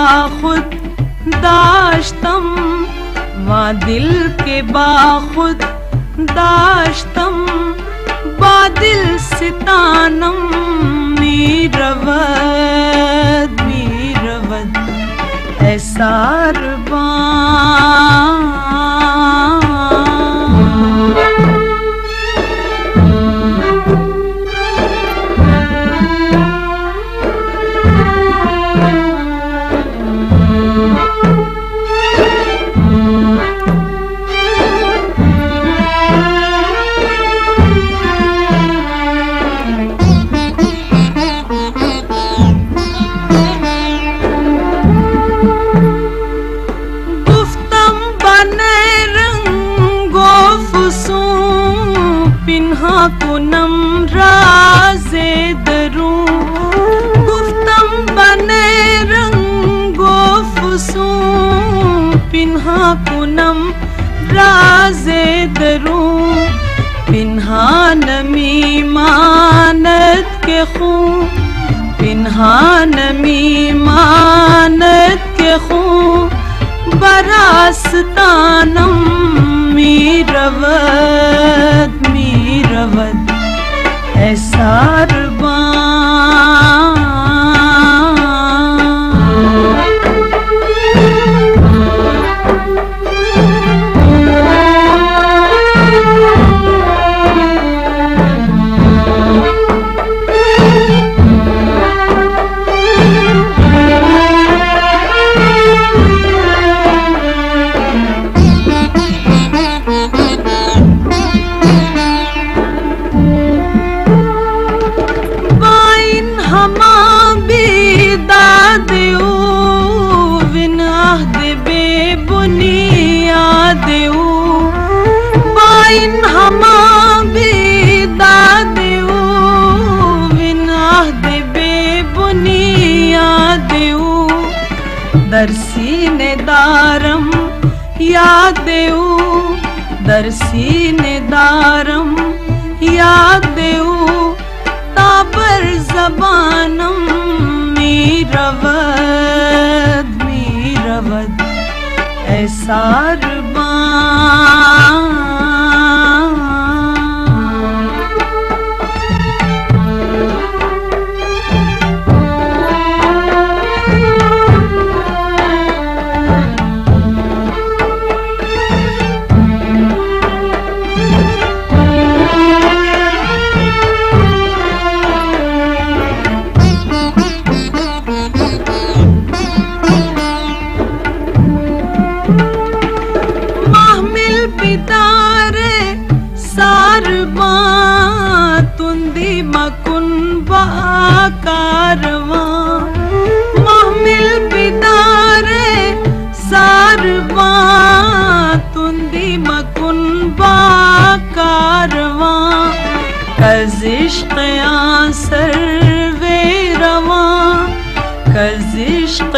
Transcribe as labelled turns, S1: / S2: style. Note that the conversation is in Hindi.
S1: बाखुद दाश्तम वा दिल के बाखुद दाश्तम बादिल सितानम मीरवद मीरवद ऐसा कुनम राज़े दरूं गुफ्तम बने रंगो फुसूं पिन्हा कुनम राज़े दरूं पिन्हा नमी मानत के खूं पिन्हा नमी मानत के खूं बरास्तानम मीरवद मीरवद ऐसा दरसीने दारम याद देऊ दरसीने दारम याद देऊ ताबर ज़बानम मीरवद मीरवद ऐसा तुंदी मकुन कारवां महमिल बिदारे सारवां तुंदी मकुन कारवां कज़िश्क़ आं सर्वे रवां कज़िश्क़